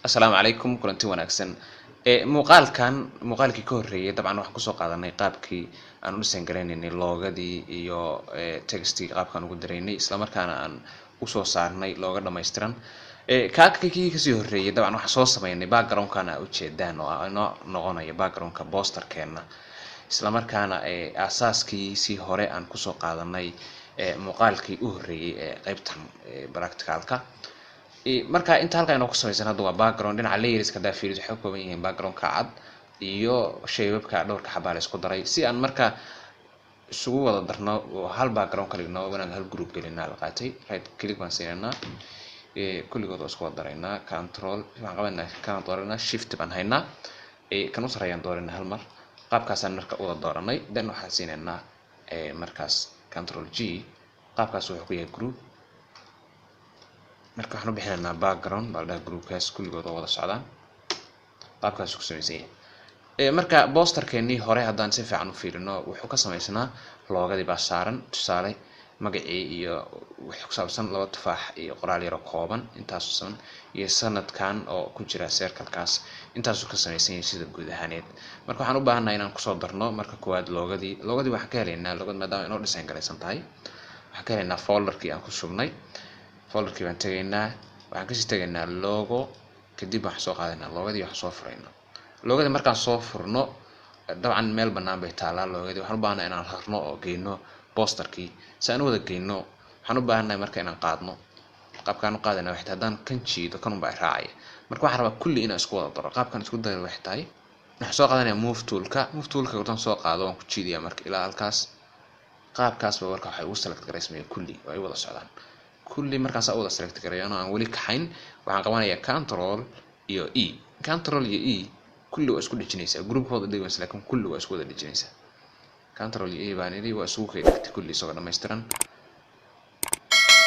السلام عليكم كلنتي wanaagsan muuqaalkii ka horeeyay dabcan waxaan kusoo qaadanay qaabkii aan u dhisan garanaynay loogadii iyo textii qaabkaan ugu dareynay isla markaana aan u soo saarnay looga dhameystiran kaakii kasii horeeyay dabcan waxaan soo sameynay background-kana u jeedaan oo inoo noqonaya background-ka poster-keena isla markaana asaaskiisii hore aan kusoo qaadanay muuqaalkii u horeeyay qaybtan practicalka marka inta halka inoo ku samaysan hadda waa background dhinaca layerska fiiris waxay ka kooban yihiin background-ka cad iyo shaybabka dhowrka xabaa la isku daray si aan marka isugu wada darno hal background kale inoo wanaan hal group gelinaa la qaatay right click baan siinaa kulligood isku wada daraynaa control waxaan qabanaa shift baan haynaa kan u sareeyaan dooranaa hal mar qaabkaasaan marka u wada dooranay then waxaan siinaa markaas control G qaabkaas wuxuu ku yahay group marka waxaan u bixinaynaa background balda groupkaas kulligood oo wada socdaan qaabkaas ku sameeyay marka poster-keenii hore haddaan si fiican u fiirino wuxuu ka sameysnaa loogadii baa saaran tusaale magacii iyo wax ku saabsan laba tufaax iyo qoraal yar oo kooban intaas san iyo sanadkan oo ku jira circle-kaas intaas uu ka sameysan sida guud ahaaneed marka waxaan u baahanahay inaan ku soo darno marka koowaad loogadii waxaan ka helaynaa loogad maadaama inoo design garaysan tahay waxaan ka helaynaa folder-kii aan ku shubnay folder-kii baan tagaynaa waxaan kasii tagaynaa logo kadib waxaan soo qaadaynaa loogadii waxaan soo furaynaa loogadii markaan soo furno dabcan meel bannaan bay taalaa loogadii waxaan u baahanahay inaan harno oo geyno poster-kii si aan u wada geyno waxaan u baahanahay marka inaan qaadno qaabkaan u qaadana waxay tahay haddaan kan jiido kanun baa raacaya marka waxaan rabaa kulli inaan isku wada daro qaabkaan isku daray waxay tahay waxaan soo qaadanayaa move toolka wataan soo qaado waan ku jiidiyaa marka ilaa halkaas qaabkaas baa marka waxay ugu select garaysmaya kulli oo ay wada socdaan kulli markaas aan wada select gareeyano aan wali kaxayn waxaan qabanayaa control iyo E kulli waa isku dhijinaysaa groupkooda dhigaysa laakiin kulli waa isku wada dhijinaysaa control iyo E baan idhi waa isku keenay kulli isoo dhameystiran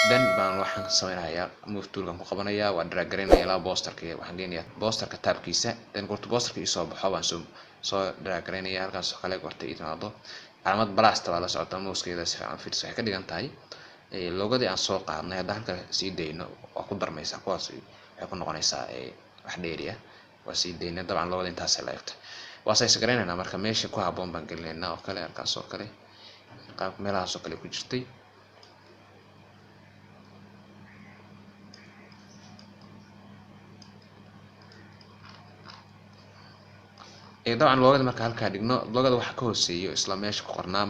dan baan waxaan sameynayaa move toolkan ku qabanayaa waa drag gareynayaa ilaa poster-ka waxaan geynayaa poster-ka tabkiisa dan goorta poster-ka soo baxo baan soo drag gareynayaa halkaas kale goorta ii timaado calaamad blast waa la socota mouse-keeda si fiican fiirso waxay ka dhigan tahay loogadii aan soo qaadnay hadda halka sii deyno waa ku darmaysaa kuwaas waxay ku noqonaysaa wax dheeriya waa sii deyna dabcan loogada intaas la eegtay waa says gareynaynaa marka meesha ku haboon baan gelinaynaa oo kale halkaas oo kale qaab meelahaas oo kale ku jirtay dabcan loogada marka halka dhigno loogada waxa ka hooseeyo isla meesha ku qornaa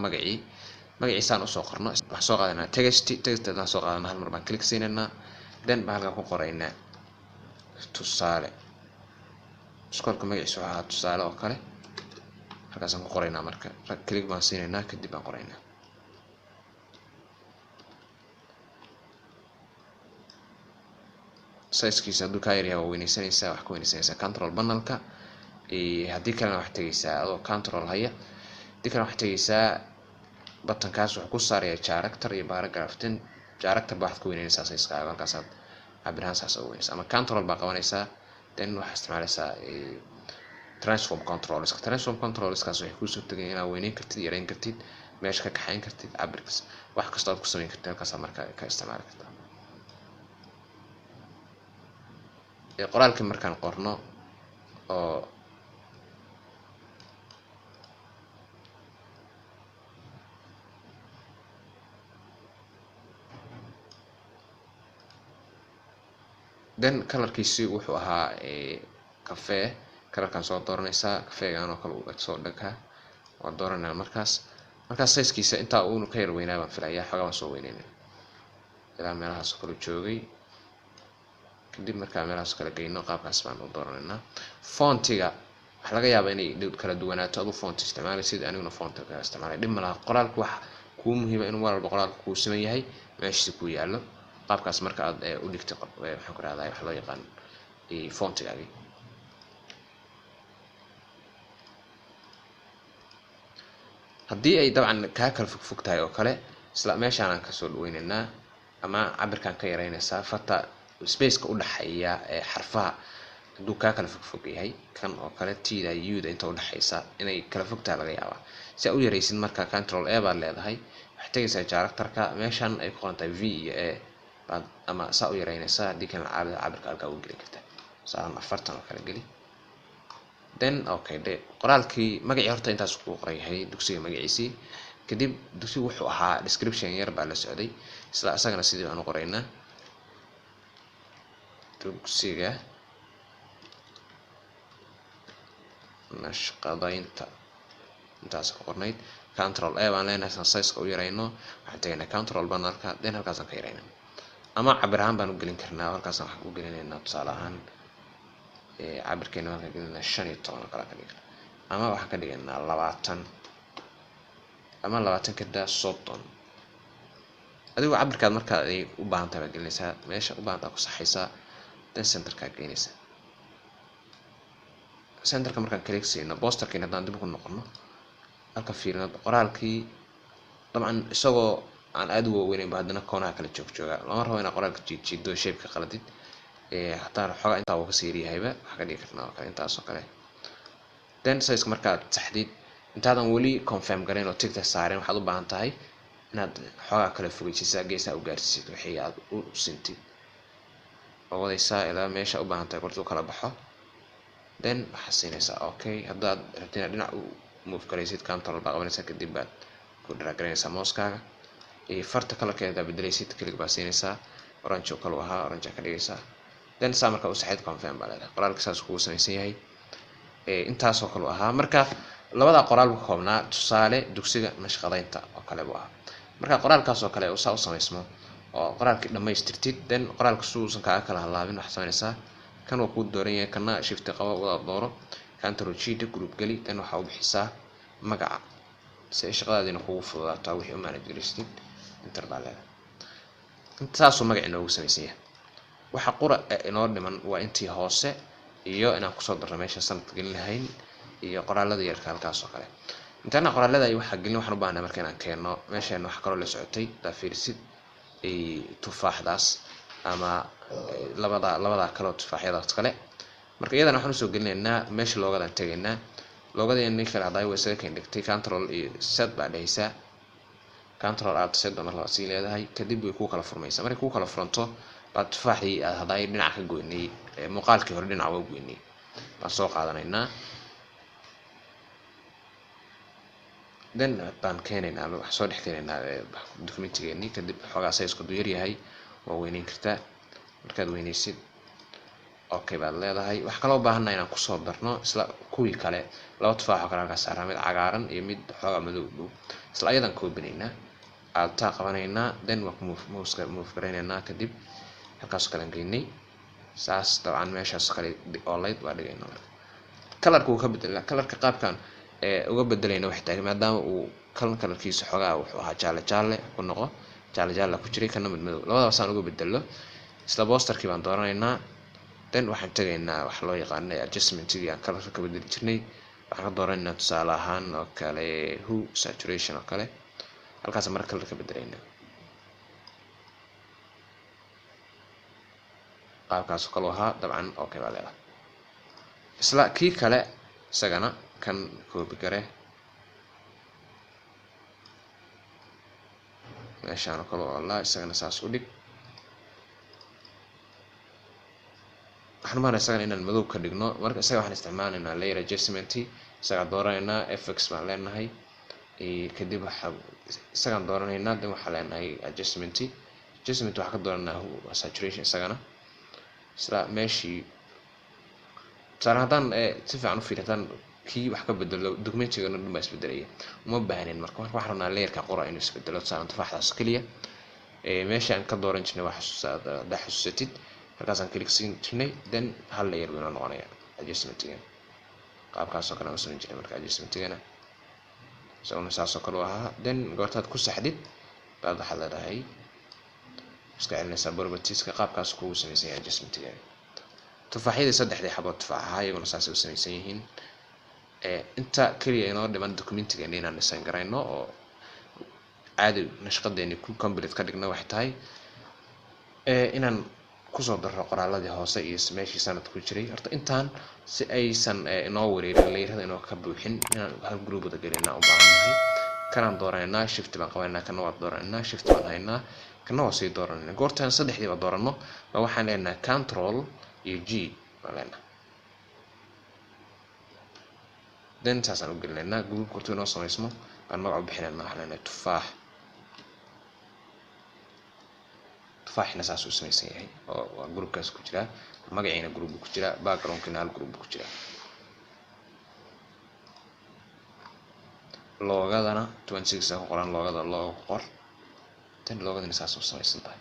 magaciisaan u soo qorno waxaan soo qaadanaa textadaan soo qaadanaa hal mar baan click siinayna then baan halka ku qoraynaa tusaale skorka magaciisa waxa ahaa tusaale oo kale halkaasaan ku qoraynaa marka click baan siinaynaa kadib baan qoraynaa size-kiisa hadduu ka yaryahay waa weynaysanaysaa wax ka weynaysanaysaa control panel-ka haddii kalena wax tegaysaa adoo control haya haddii kalena wax tegaysaa button-kaas wuxuu ku saarayaa character iyo paragraph character baa waxaad ku weynaynaysaa size-kaaga halkaasaad cabirahaan saas ugu weynaysaa ama control baa qabanaysaa then waxaad isticmaalaysaa transform controlskaas waxay kuusoo tagayaan inaad weynayn kartid yareyn kartid meesha ka kaxayn kartid cabirkaas wax kasta aad ku samayn kartid halkaasaa marka ka isticmaali kartaa qoraalkii markaan qorno oo then colorkiisi wuxuu ahaa cafe colorkan soo dooranaysaa cafeegaan oo kale uu soo dhagaa waa dooranaa markaas size-kiisa intaa uu ka yar weynaa baan filayaa xogaa baan soo weynaynaa ilaa meelahaas oo kale joogay kadib markaa meelahaas kala geyno qaabkaas baan u dooranaynaa fontiga waxa laga yaabaa inay kala duwanaato aduu font isticmaalaysid aniguna fontiga ka isticmaalay dhib ma laha qoraalku wax kuu muhiima inuu walba qoraalku kuu siman yahay meeshiisa ku yaallo qaabkaas marka aad u dhigtay waxaan ku raadayay wax loo yaqaan fontigaagi haddii ay dabcan kaa kala fog tahay oo kale isla meeshaan aan kasoo dhaweynaynaa ama cabirkaan ka yaraynaysaa farta space-ka u dhaxeeya xarfaha hadduu kaa kala fog yahay kan oo kale tida u-da inta u dhaxaysa inay kala fogtahay laga yaabaa si aad u yaraysid marka control A baad leedahay waxaad tegaysaa character-ka meeshaan ay ku qoran tahay V iyo A ama saa u yaraynaysaa haddii kan cabirka halkaa u geli kartaa saan 40 oo kala geli then okay de qoraalkii magacii horta intaas ku qoran yahay dugsiga magaciisi kadib dugsigu wuxuu ahaa description yar baa la socday isla asagana sidii aan u qoraynaa dugsiga nashqadaynta intaas ku qornayd control A baan leenahay size-ka u yarayno waxaan tagaynaa control baan then halkaas aan ka yaraynaa ama cabir ahaan baan u gelin karnaa halkaas aan wax u gelinaynaa tusaale ahaan cabirkeena waan ka gelinaa 15 kala ka dhigana ama waxaan ka dhigaynaa 20 ama 20 kada 30 adigu cabirkaad marka ay u baahan tahay gelinaysaa meesha u baahan tahay ku saxaysaa then center-ka gelinaysaa center-ka markaan click siino posterkiina hadaan dib ugu noqono halka fiirino qoraalkii dabcan isagoo aan aad u weynayn haddana koonaha kala jooga lama rabo inaan qoraalka jiido shape-ka qaladid hataa xogaa intaa uu ka siiriyahayba waxa ka dhigi karnaa oo kale intaas oo kale then size markaad saxdid intaadan weli confirm gareyn oo tigta saareen waxaad u baahan tahay inaad xogaa kala fogeysiisaa geesaha u gaarsiisid wixii aad u sintid oo wadaysaa ilaa meesha u baahan tahay qortu kala baxo then waxaad siinaysaa okay haddaad rabtid dhinac u move garaysid control baa qabanaysaa kadib baad ku drag gareynaysaa mouse-kaaga farta colorkeeda bedelaysid click baa siinaysaa orange oo kale ahaa orange ka dhigaysaa then saa marka u saxid confirm baa leedahay qoraalka saas kugu samaysan yahay intaas oo kale ahaa marka labada qoraal ku koobnaa tusaale dugsiga nashqadaynta oo kale buu ahaa marka qoraalkaas oo kale u samaysmo oo qoraalkii dhamaystirtid then qoraalka suusan kaaga kala halaabin wax sameynaysaa kan waa ku dooran yahay kana shift qabo wada dooro control G group gali then waxa u bixisaa magaca si shaqadaadina kugu fududaato wixii u manage garistid enter baa leedahay intaas oo magac inoogu samaysan yahay waxa qura inoo dhiman waa intii hoose iyo inaan ku soo darno meesha sanad gelin lahayn iyo qoraalada yarka halkaas oo kale intaana qoraalada ay waxa gelin waxaan u baahnaa marka inaan keeno meeshaan wax kale la socotay fiirsid tufaaxdaas ama labada kale tufaaxyadaas kale marka iyadana waxaan soo gelinaynaa meesha loogadan tagaynaa loogadeena kala haday way isaga keen dhigtay control iyo set baa dhaysaa control alt set baa la sii leedahay kadib way ku kala furmaysaa markay ku kala furanto baad tufaaxii aad haday dhinac ka goynay muuqaalkii hore dhinac waa goynay baan soo qaadanaynaa then baan keenaynaa wax soo dhex keenaynaa documentigeeni kadib xogaa size-ku yar yahay waa weynayn kartaa markaad weynaysid okay baad leedahay wax kale oo baahanaa inaan ku soo darno isla kuwii kale laba tufaax oo kale halkaas saaran mid cagaaran iyo mid xogaa madow dhow isla ayadan koobinaynaa alta qabanaynaa then waa ku move gareynaynaa kadib halkaas kale geynay saas dabcan meeshaas kale oo light baa dhigaynaa colorka uu ka bedelaa colorka qaabkan uga bedelayna wax taag maadaama uu colorkiisa xogaa wuxuu ahaa jaale ku noqo jaale ku jiray kana mid madow labadaas aan uga bedelo isla posterkii baan dooranaynaa then waxaan tagaynaa wax loo yaqaan adjustment-igi aan colorka ka bedeli jirnay waxaan ka dooranaynaa tusaale ahaan oo kale hue saturation oo kale halkaas marka color ka bedelaynaa qaabkaas oo kale ahaa dabcan okay baa leedahay isla kii kale isagana kan copy gare meeshaan oo kale oo la isagana saas u dhig waxaan maana isagana inaan madow ka dhigno marka isaga waxaan isticmaalaynaa layer adjustment isaga dooranaynaa fx baan leenahay kadib waxa isagaan dooranaynaa dan waxaan leenahay adjustment waxa ka dooranaa saturation isagana isla meeshii haddaan si fiican u fiirtaan kii wax ka bedelo documentiga dhan baa isbedelaya uma baahnayn marka waxaan rabnaa layerka qora inuu isbedelo tusaale tufaaxdaas kaliya meeshaan ka dooran jirnay wax xasuusatid halkaasaan click siin jirnay then hal layer buu noqonayaa adjustment-ga qaabkaas oo kale aan soo jirnay marka adjustment-gana saas oo kale ahaa then goortaad ku saxdid baad waxaad leedahay iska celinaysaa properties-ka qaabkaas kugu samaysan yahay adjustment-ga tufaaxyadii saddexdii xabood tufaax ahaa iyaguna saas u samaysan yihiin inta kaliya inoo dhiman documentigeena inaan design garayno oo caadi nashqadeeni ku complete ka dhigno waxay tahay inaan kusoo darro qoraaladii hoose iyo meeshii sanad ku jiray horta intaan si aysan inoo wareerin layerada inoo ka buuxin inaan hal group wada gelinaa u baahannahay kanaan dooraynaa shift baan qabanaynaa kana waa dooraynaa shift baan haynaa kana waa sii dooranayna goortaan saddexdiiba dooranno waxaan leenahay control iyo G malena then saasaan u gelinaynaa group kortu inoo samaysmo aan magac u bixinaynaa waxaan leenahay tufaaxna saas u samaysan yahay oo waa groupkaas ku jira magaciina group ku jira backgroundkina hal group ku jira logadana 26 ku qoran logada loo qor tan logadana saas u samaysan tahay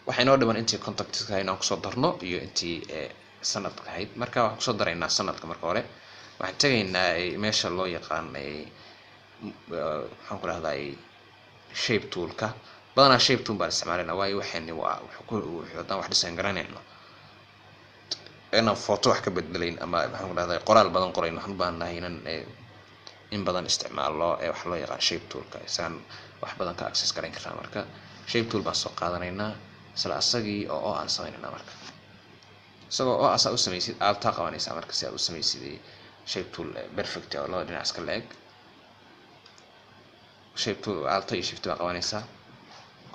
waxay noo dhiman intii contactka inaan ku soo darno iyo intii sanadka ahayd marka waxaan ku soo daraynaa sanadka marka hore waxaan tagaynaa meesha loo yaqaan waxaan ku rahday shape toolka badanaa shape tool baan isticmaalayna waayo waxaani waa wuxuu haddaan wax design garanayno inaan photo wax ka bedelayn ama waxaan ku rahday qoraal badan qorayno waxaan u baahanahay inaan in badan isticmaalo wax loo yaqaan shape toolka isaan wax badan ka access garan karnaa marka shape tool baan soo qaadanaynaa isla asagii oo aan samaynaynaa marka isagoo oo asaa u samaysid alta qabanaysaa marka si aad u samaysid shape tool perfect oo loo dhinac iska leeg shape tool alta iyo shift baa qabanaysaa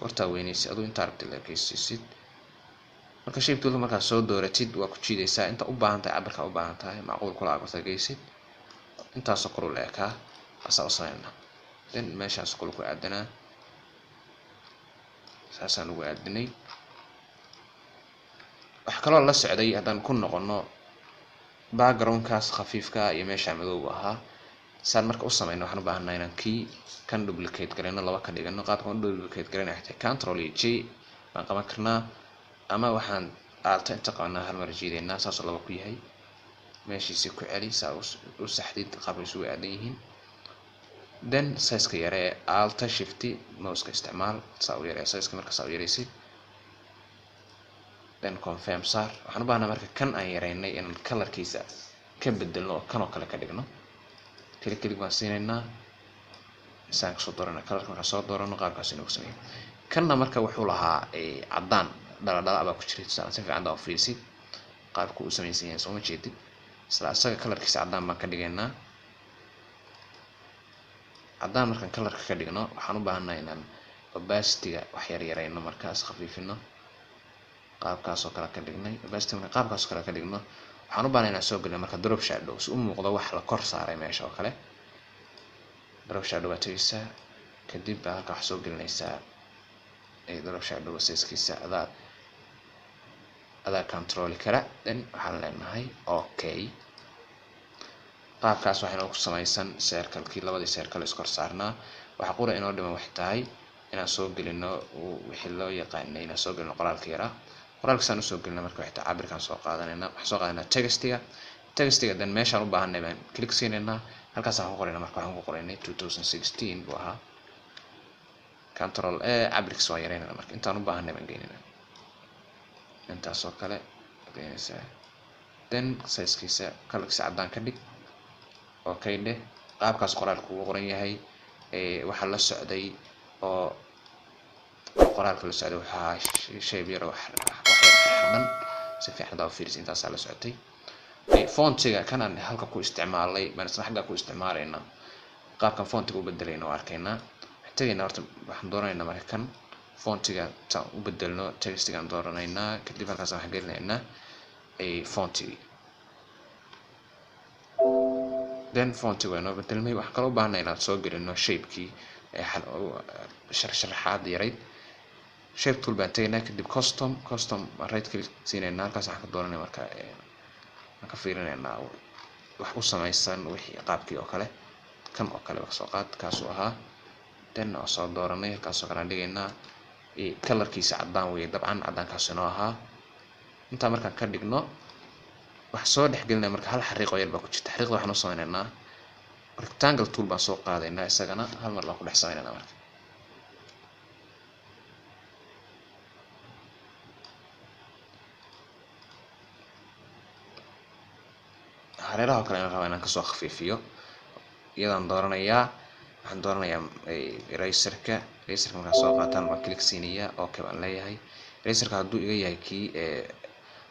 kortaa weynaysid aduu inta rabtid leekaysid marka shape tool marka soo dooratid waa ku jiidaysaa inta u baahan tahay cabirka u baahan tahay macquul kula cabirta geysid intaas oo kor u leekaa asaa u samaynaa then meeshaas kul ku aadanaa saasaan ugu aadinay wax kaloo la socday haddaan ku noqono backgroundkaas khafiifka iyo meesha madowga ahaa saan marka u samayno waxaan u baahanahay inaan kii kan duplicate garayno laba ka dhigano qaabka aan duplicate garayno xigta control iyo j baan qaban karnaa ama waxaan alta inta qabanaa hal mar jiidaynaa saas oo laba ku yahay meeshiisii ku celi saa u saxdid qaabka isugu aadan yihiin then size-ka yare alta shift mouse-ka isticmaal saa u yaree size-ka marka saa u yareysid then confirm saar waxaan u baahnaa marka kan aan yareynay inaan colorkiisa ka bedelno oo kan oo kale ka dhigno klik baan siinaynaa isaan kasoo doorana colorka markaan soo doorano qaabkaas inuu sameeyo kanna marka wuxuu lahaa caddaan dhala abaa ku jiray si fiican daa u fiirsid qaabku u samaysan yahay sooma jeedid isla asaga colorkiisa caddaan baan ka dhigaynaa caddaan markaan colorka ka dhigno waxaan u baahannahay inaan opacity-ga wax yarayno markaas khafiifino qaabkaas oo kale ka dhignay opacity markaan qaabkaas oo kale ka dhigno waxaan u baahnay inaan soo gelino marka drop shadow si u muuqdo wax la kor saaray meesha oo kale drop shadow waa tagaysaa kadib baa halka wax soo gelinaysaa drop shadow size-kiisa adaa control kara then waxaan leenahay okay qaabkaas waxaynu ku samaysan circle-kii labadii circle iskor saarnaa waxa qura inoo dhiman wax tahay inaan soo gelino wixii loo yaqaanay inaan soo gelino qoraalka yara qoraalkaasaan usoo gelina marka waxay tahay cabirkaan soo qaadanaynaa waxaan soo qaadanaynaa textiga then meeshaan u baahanay baan click siinaynaa halkaasaan ku qoraynaa marka waxaan ku qoraynay 2016 buu ahaa control cabirkiisa waa yaraynayna marka intaan u baahanay baan geynaynaa intaas oo kale geynaysaa then size-kiisa colorkiisa caddaan ka dhig okay dheh qaabkaas qoraalku uu qoran yahay waxaa la socday oo qoraalka la socday waxaa shay yar wax xadan si fiican daa u fiirsi intaasaa la socotay fontiga kan aan halka ku isticmaalay baan isla xagga ku isticmaalayna qaabkan fontiga u bedelayna waa arkaynaa tagayna horta waxaan dooranaynaa marka kan fontiga ta u bedelno textigaan dooranaynaa kadib halkaas waxaan gelinaynaa fontiga then fontiga waa inoo bedelmay waxaan kaloo u baahnay inaan soo gelino shape-kii sharaxaad yarayd shape tool baan tagaynaa kadib custom right click siinaynaa halkaas waxaan ka dooranay marka aan ka fiirinaynaa wax u samaysan wixii qaabkii oo kale kan oo kale soo qaad kaasuu ahaa then oo soo dooranay halkaasoo kale aan dhigaynaa colorkiisa caddaan weeye dabcan caddaankaas inoo ahaa intaa markaan ka dhigno wax soo dhexgelinaya marka hal xariiqoo yar baa ku jirta xariiqda waxaan u samaynaynaa rectangle tool baan soo qaadaynaa isagana hal mar baan ku dhex samaynaynaa marka hareeraha oo kale aan rabaa inaan kasoo khafiifiyo iyadaan dooranayaa waxaan dooranayaa eraserka markaan soo qaataan baan click siinayaa okay baan leeyahay eraserka hadduu iga yahay kii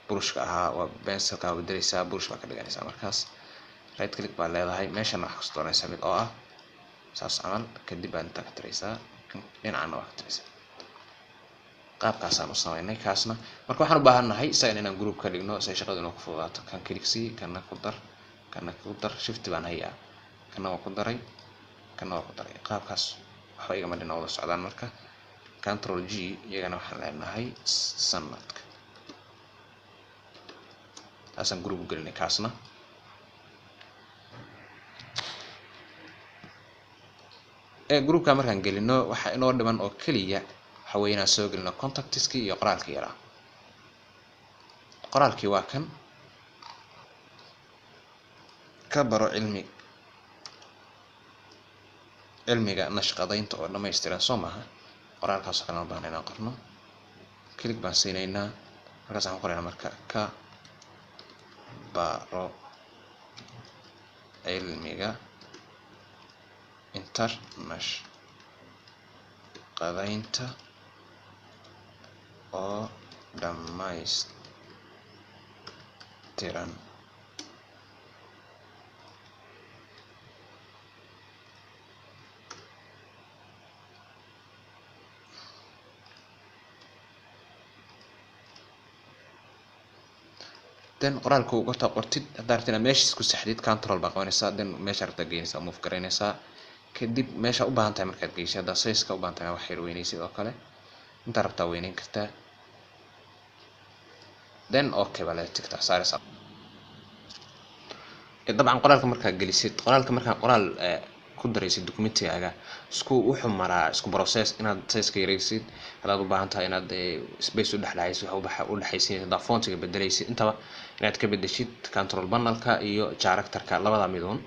burushka ahaa waa pencilka waa bedelaysaa burush baa ka dhiganaysaa markaas right click baa leedahay meeshana waxaa kasoo dooranaysaa mid oo ah saas camal kadib baa intaa ka tiraysaa dhinacana waa ka tiraysaa qaabkaas aan u sameynay kaasna marka waxaan u baahanahay isaga inaan group ka dhigno si shaqadu inoo ku fududaato kan click si kana ku dar shift baan hayaa kana waa ku daray qaabkaas waxa igama dhina wada socdaan marka control G iyagana waxaan leenahay sanadka asan group u gelinay kaasna groupka markaan gelino waxa inoo dhiman oo kaliya waxa weeye inaan soo gelino contactski iyo qoraalkii yaraa qoraalkii waa kan ka baro cilmiga nashqadaynta oo dhammaystiran soo maaha qoraalkaas oo kale aan baahnaa inaan qorno click baan siinaynaa markaas waxaan qoraynaa marka ka baro cilmiga nashqadaynta oo dhammaystiran then qoraalku goorta qortid haddaad rabtid inaad meeshiis ku saxdid control baa qabanaysaa then meesha rabtaa geynaysaa move garaynaysaa kadib meesha u baahan tahay markaad geysay haddaa size-ka u baahan tahay wax yar weynaysid oo kale intaa rabtaa weynayn kartaa then okay baa la tigtaa saaraysaa dabcan qoraalka markaad gelisid markaan qoraal ku daraysid documentigaaga wuxuu maraa isku process inaad size-ka yaraysid hadaad u baahan tahay inaad space u dhexdhexaysid waxa u dhaxaysid hadaa fontiga bedelaysid intaba inaad ka bedeshid control panelka iyo characterka labada midoon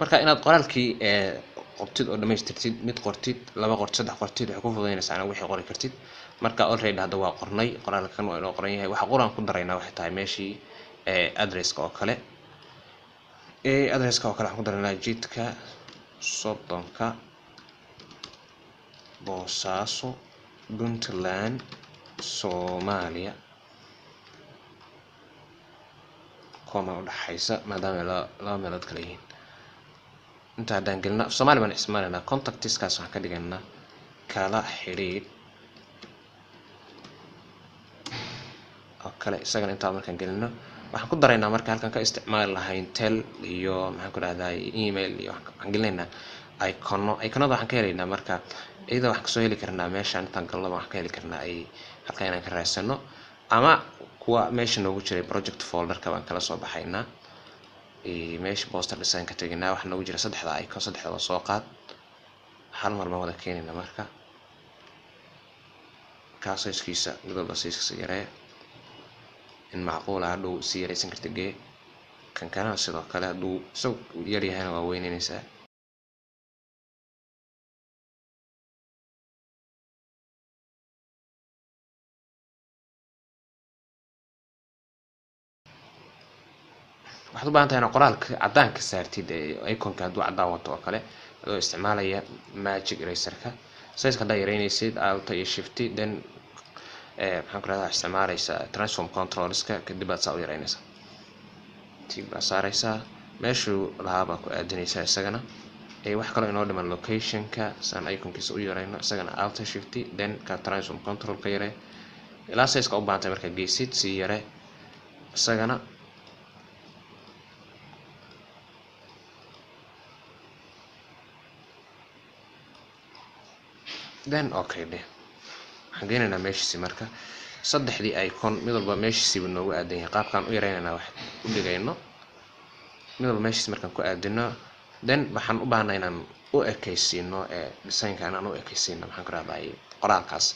marka inaad qoraalkii qortid oo dhamaystirtid mid qortid laba qortid saddex qortid waxay ku fududeynaysaa inaad wixii qori kartid marka already hadda waa qornay qoraalkan waa inoo qoran yahay waxa qoraan ku daraynaa waxay tahay meeshii addresska oo kale waxaan ku daraynaa jidka soddonka Boosaaso Puntland Soomaaliya koma u dhaxaysa maadaama laba meelood kala yihiin inta haddaan gelina Soomaali baan isticmaalaynaa contactskaas waxaan ka dhigaynaa kala xiriir oo kale isagana intaa markaan gelino waxaan ku daraynaa marka halkan ka isticmaali lahayn tel iyo maxaan ku dhahdaa email iyo waxaan gelinaynaa iconada waxaan ka helaynaa marka iyada waxaan kasoo heli karnaa meeshaan intaan galno waxaan ka heli karnaa ay halkan inaan ka raadsano ama kuwa meesha noogu jiray project folderka baan kala soo baxaynaa meesha poster design ka taginaa waxaa noogu jira saddexda icon saddexdaba soo qaad hal mar baan wada keenaynaa marka kaasayskiisa mid walba sayskiisa yaree in macquul ah hadhow si yaraysan karta gee kan kalena sidoo kale hadduu isagu yar yahayna waa weynaynaysaa waxaad u baahan tahay inaad qoraalka caddaanka saartid iconka hadduu caddaan wato oo kale adoo isticmaalaya magic eraserka size haddaa yaraynaysid alt iyo shift then maxaan ku rahdaa isticmaalaysaa transform controlska kadib baad saa u yaraynaysaa tig baa saaraysaa meeshuu lahaa baa ku aadinaysaa isagana wax kaloo inoo dhiman locationka saan iconkiisa u yarayno isagana alt shift then ka transform control ka yare ilaa size-ka u baahan tahay markaa geysid sii yare isagana then okay de waxaan geynaynaa meeshiisi marka saddexdii icon mid walba meeshiisiiba noogu aadan yahay qaabkaan u yaraynaynaa wax u dhigayno mid walba meeshiisi markaan ku aadino then waxaan u baahnaa inaan u ekaysiino designka inaan u ekaysiino maxaan ku rahdaa qoraalkaas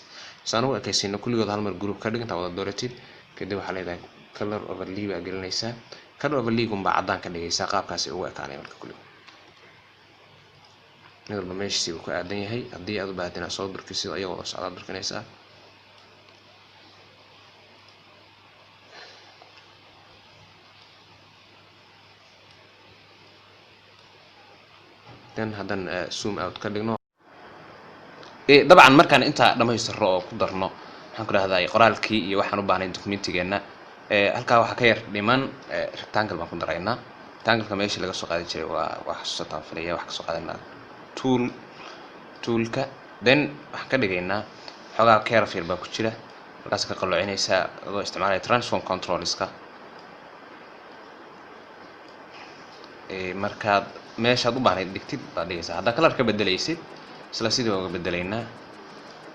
saan u ekaysiino kulligood hal mar group ka dhig intaa wada dooratid kadib waxaa leedahay color overlay baa gelinaysaa color overlay gunbaa caddaan ka dhigaysaa qaabkaasi ugu ekaanay marka kulligood mid walba meeshiisiiba ku aadan yahay haddii aad u baahatid inaad soo durkisid ayagoo wada socdaad durkinaysaa then haddaan zoom out ka dhigno dabcan markaan intaa dhamaystiro oo ku darno waxaan ku dhahdaa qoraalkii iyo waxaan u baahnay documentigeena halkaa waxaa ka yar dhiman rectangle baan ku daraynaa rectangle-ka meeshii laga soo qaadi jiray waa xasuusataan filaya wax kasoo qaadanaa toolka then waxaan ka dhigaynaa xoogaa careful baa ku jira halkaas ka qaloocinaysaa adoo isticmaalaya transform controlska markaad meeshaad u baahnayd dhigtid baad dhigaysaa. haddaa kalarka bedelaysid isla sidii uga bedelaynaa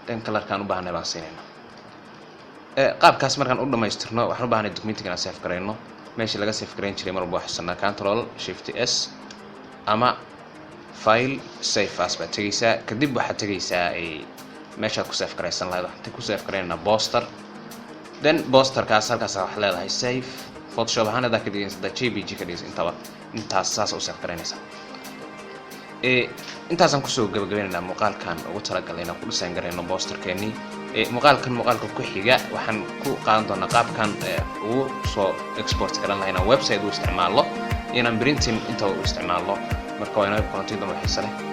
dhan kalarkaan u baahnay baan siinaynaa. qaabkaas markaan u dhamaystirno waxaan u baahnay documentiga inaan save garayno. meeshii laga save garayn jiray mar walba waxaan sanaa control shift s ama file save as baad tegaysaa. kadib waxaad tegaysaa meeshaad ku save garaysan lahayd. waxaan ku save garaynaynaa poster, then posterkaas halkaas waxaad leedahay save. photoshop ahaan hadaa ka dhigaysa hadaa jpg ka dhigaysa intaba intaas saas u save garaynaysaa. intaasaan kusoo gabagabaynaynaa muuqaalkan ugu talagalay inaan ku design garayno posterkeennii. muuqaalka ku xiga waxaan ku qaadan doonaa qaabkan ugu soo export garan lahayn inaan website u isticmaalo inaan printing inta u isticmaalo. marka waa inoo kulantii doona xiiso leh.